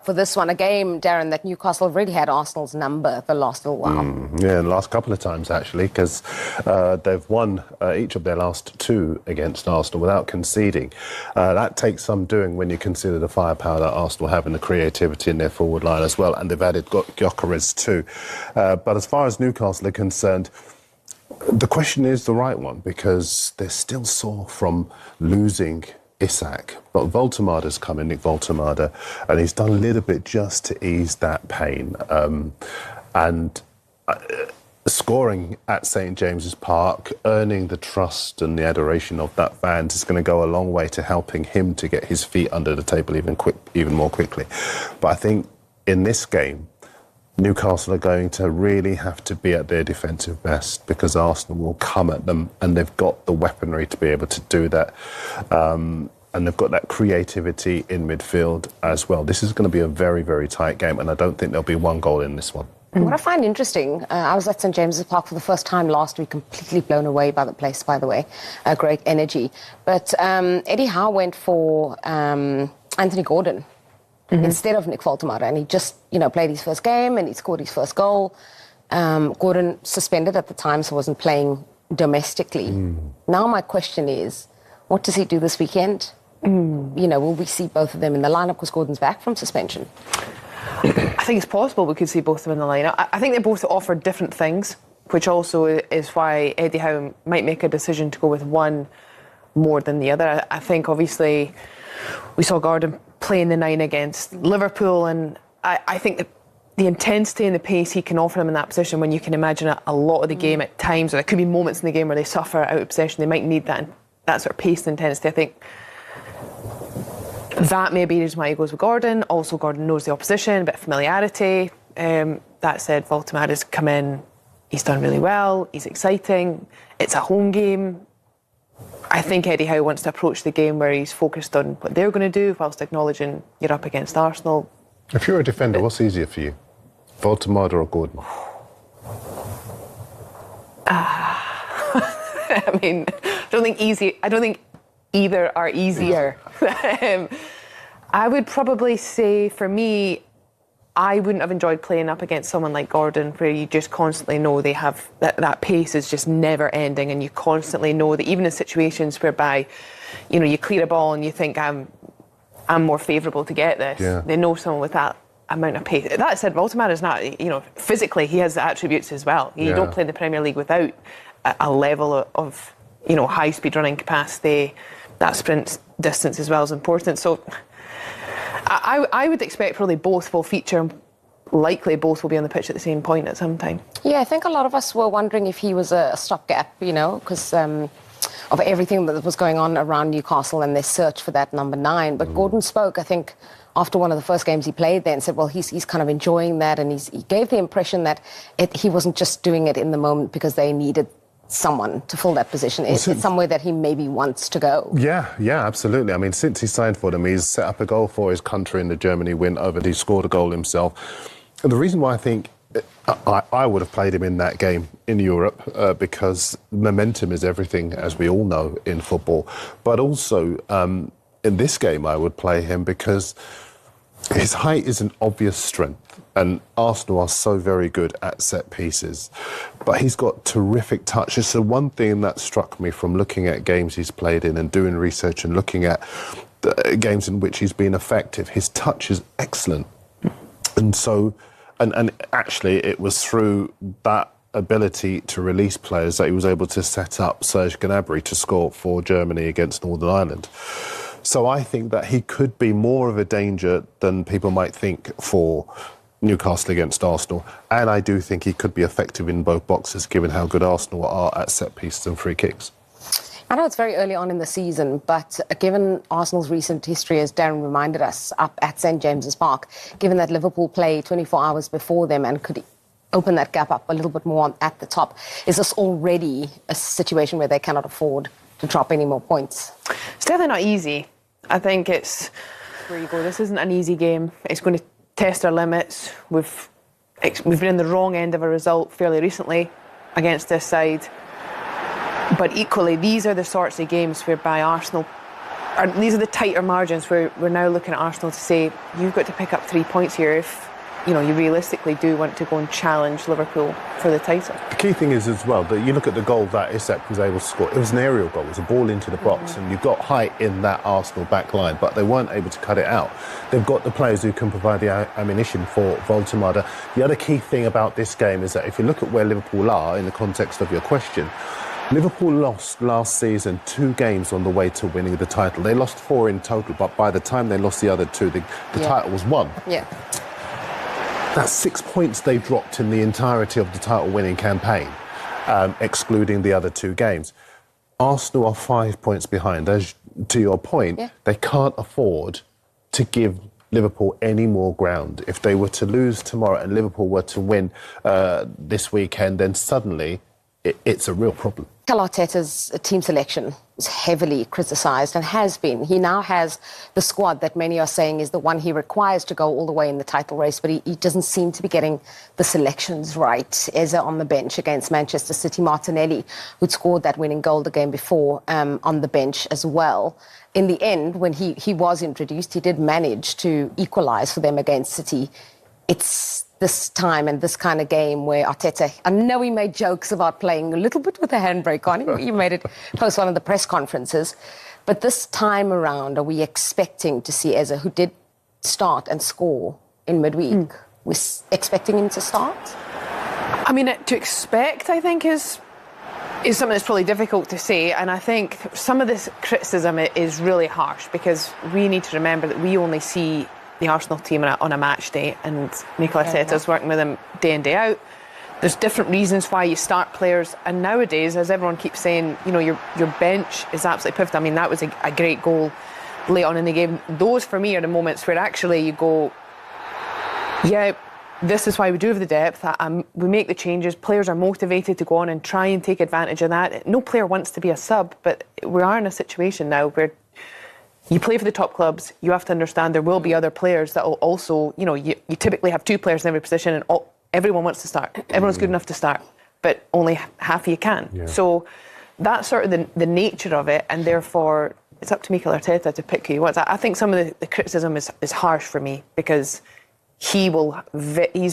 for this one. A game, Darren, that Newcastle really had Arsenal's number the last little while. Yeah, the last couple of times, actually, because they've won each of their last 2 against Arsenal without conceding. That takes some doing when you consider the firepower that Arsenal have and the creativity in their forward line as well, and they've added Gyökeres too. But as far as Newcastle are concerned, the question is the right one, because they're still sore from losing Isak. But Voltemada's come in, Nick Voltemada, and he's done a little bit just to ease that pain. Scoring at St James's Park, earning the trust and the adoration of that fans is going to go a long way to helping him to get his feet under the table even more quickly. But I think in this game, Newcastle are going to really have to be at their defensive best, because Arsenal will come at them, and they've got the weaponry to be able to do that. And they've got that creativity in midfield as well. This is going to be a very, very tight game, and I don't think there'll be one goal in this one. What I find interesting, I was at St James's Park for the first time last week, completely blown away by the place, by the way. Great energy. But Eddie Howe went for Anthony Gordon instead of Nick Voltemada, and he just, played his first game and he scored his first goal. Gordon suspended at the time, so wasn't playing domestically. Now my question is, what does he do this weekend? Will we see both of them in the lineup because Gordon's back from suspension? I think it's possible we could see both of them in the lineup. I think they both offer different things, which also is why Eddie Howe might make a decision to go with one more than the other. I think, obviously, we saw Gordon playing the 9 against Liverpool, and I think that the intensity and the pace he can offer them in that position, when you can imagine a lot of the game at times, or there could be moments in the game where they suffer out of possession, they might need that sort of pace and intensity. I think that may be the reason why he goes with Gordon. Also, Gordon knows the opposition, a bit of familiarity. That said, Voltemada's come in, he's done really well, he's exciting, it's a home game. I think Eddie Howe wants to approach the game where he's focused on what they're going to do, whilst acknowledging you're up against Arsenal. If you're a defender, what's easier for you? Voltemada or Gordon? I mean, I don't think either are easier. I would probably say, for me, I wouldn't have enjoyed playing up against someone like Gordon, where you just constantly know they have that pace is just never ending, and you constantly know that even in situations whereby, you clear a ball and you think I'm more favourable to get this. Yeah. They know someone with that amount of pace. That said, Voltemada is not, physically he has the attributes as well. You don't play in the Premier League without a level of high speed running capacity. That sprint distance as well is important. So I would expect probably both will feature. Likely both will be on the pitch at the same point at some time. Yeah, I think a lot of us were wondering if he was a stopgap, because of everything that was going on around Newcastle and their search for that number 9. But Gordon spoke, I think, after one of the first games he played there, and said, well, he's kind of enjoying that, and he gave the impression that he wasn't just doing it in the moment because they needed someone to fill that position. It's somewhere that he maybe wants to go. Yeah, absolutely. I mean, since he signed for them, he's set up a goal for his country in the Germany win over. He scored a goal himself. And the reason why I think I would have played him in that game in Europe, because momentum is everything, as we all know, in football. But also, in this game, I would play him because his height is an obvious strength, and Arsenal are so very good at set pieces. But he's got terrific touch. It's the one thing that struck me from looking at games he's played in and doing research and looking at the games in which he's been effective. His touch is excellent. And so, and actually it was through that ability to release players that he was able to set up Serge Gnabry to score for Germany against Northern Ireland. So I think that he could be more of a danger than people might think for Newcastle against Arsenal. And I do think he could be effective in both boxes, given how good Arsenal are at set pieces and free kicks. I know it's very early on in the season, but given Arsenal's recent history, as Darren reminded us, up at St James's Park, given that Liverpool play 24 hours before them and could open that gap up a little bit more at the top, is this already a situation where they cannot afford to drop any more points? It's definitely not easy. I think it's where you go. This isn't an easy game. It's going to test our limits. We've been in the wrong end of a result fairly recently against this side. But equally, these are the sorts of games whereby Arsenal these are the tighter margins where we're now looking at Arsenal to say, you've got to pick up 3 points here if, you know, you realistically do want to go and challenge Liverpool for the title. The key thing is as well that you look at the goal that Isak was able to score. It was an aerial goal. It was a ball into the box, and you've got height in that Arsenal back line, but they weren't able to cut it out. They've got the players who can provide the ammunition for Voltemada. The other key thing about this game is that if you look at where Liverpool are in the context of your question, Liverpool lost last season 2 games on the way to winning the title. They lost 4 in total, but by the time they lost the other 2, the title was won. Yeah. That's 6 points they dropped in the entirety of the title-winning campaign, excluding the other 2 games. Arsenal are 5 points behind. As to your point, they can't afford to give Liverpool any more ground. If they were to lose tomorrow and Liverpool were to win this weekend, then suddenly it's a real problem. Mikel Arteta's team selection is heavily criticised and has been. He now has the squad that many are saying is the one he requires to go all the way in the title race, but he doesn't seem to be getting the selections right. Eze on the bench against Manchester City, Martinelli, who'd scored that winning goal the game before, on the bench as well. In the end, when he was introduced, he did manage to equalise for them against City. It's this time and this kind of game where Arteta, I know he made jokes about playing a little bit with a handbrake on. He made it post one of the press conferences. But this time around, are we expecting to see Eze, who did start and score in midweek, we're expecting him to start? I mean, to expect, I think, is something that's probably difficult to say. And I think some of this criticism is really harsh because we need to remember that we only see the Arsenal team on a match day, and Mikel Arteta's working with them day in, day out. There's different reasons why you start players, and nowadays, as everyone keeps saying, you know, your bench is absolutely pivotal. I mean, that was a great goal late on in the game. Those, for me, are the moments where actually you go, yeah, this is why we do have the depth. We make the changes. Players are motivated to go on and try and take advantage of that. No player wants to be a sub, but we are in a situation now where you play for the top clubs, you have to understand there will be other players that will also, you know, you typically have 2 players in every position and everyone wants to start. Everyone's good enough to start, but only half of you can. Yeah. So that's sort of the nature of it, and therefore it's up to Mikel Arteta to pick who he wants. I think some of the criticism is harsh for me because he's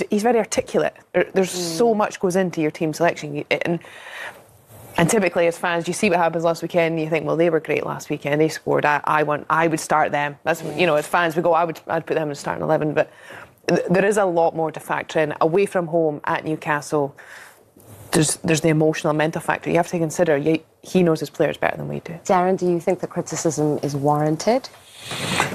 very articulate. There's so much goes into your team selection. And typically, as fans, you see what happens last weekend. You think, well, they were great last weekend. They scored. I would start them. That's, you know, as fans, we go, I'd put them in starting 11. But there is a lot more to factor in. Away from home at Newcastle, there's the emotional, mental factor. You have to consider. He knows his players better than we do. Darren, do you think the criticism is warranted?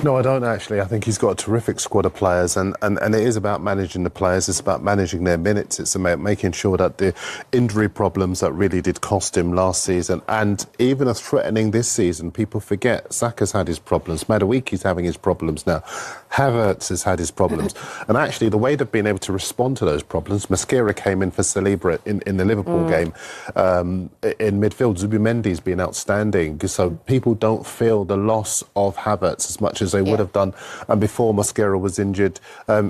No, I don't actually. I think he's got a terrific squad of players, and it is about managing the players. It's about managing their minutes. It's about making sure that the injury problems that really did cost him last season, and even are threatening this season. People forget Saka's had his problems. Maduiki's having his problems now. Havertz has had his problems. And actually, the way they've been able to respond to those problems, Mosquera came in for Saliba in the Liverpool game. In midfield, Zubimendi's been outstanding. So people don't feel the loss of Havertz as much as they would have done. And before Mosquera was injured,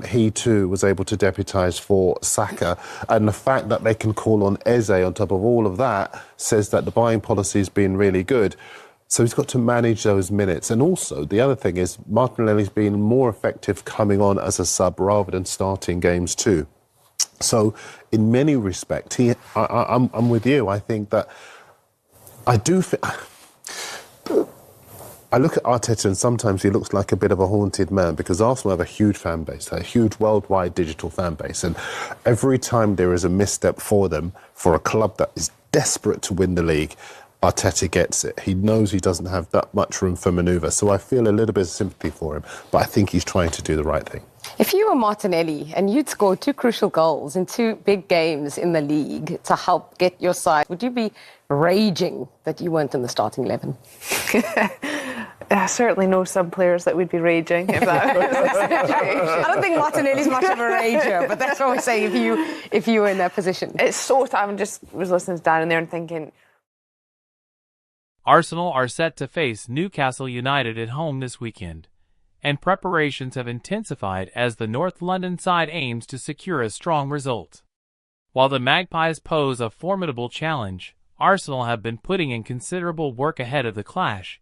he too was able to deputise for Saka. And the fact that they can call on Eze on top of all of that says that the buying policy has been really good. So he's got to manage those minutes. And also, the other thing is, Martinelli's been more effective coming on as a sub rather than starting games too. So in many respects, I'm with you. I think that I do think... I look at Arteta and sometimes he looks like a bit of a haunted man because Arsenal have a huge fan base, a huge worldwide digital fan base. And every time there is a misstep for them, for a club that is desperate to win the league, Arteta gets it. He knows he doesn't have that much room for manoeuvre. So I feel a little bit of sympathy for him, but I think he's trying to do the right thing. If you were Martinelli and you'd scored 2 crucial goals in 2 big games in the league to help get your side, would you be raging that you weren't in the starting 11? I certainly know some players that would be raging if that was the situation. I don't think Martinelli's much of a rager, but that's what we say if you were in that position. It's so tough. I just was listening to Dan in there and thinking... Arsenal are set to face Newcastle United at home this weekend, and preparations have intensified as the North London side aims to secure a strong result. While the Magpies pose a formidable challenge, Arsenal have been putting in considerable work ahead of the clash,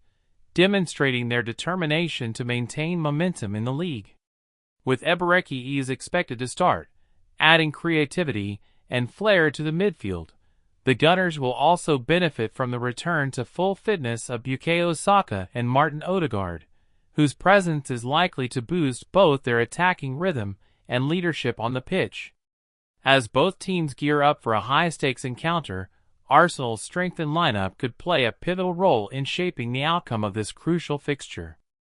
demonstrating their determination to maintain momentum in the league. With Ebereki is expected to start, adding creativity and flair to the midfield. The Gunners will also benefit from the return to full fitness of Bukayo Saka and Martin Ødegaard, whose presence is likely to boost both their attacking rhythm and leadership on the pitch. As both teams gear up for a high-stakes encounter, Arsenal's strengthened lineup could play a pivotal role in shaping the outcome of this crucial fixture.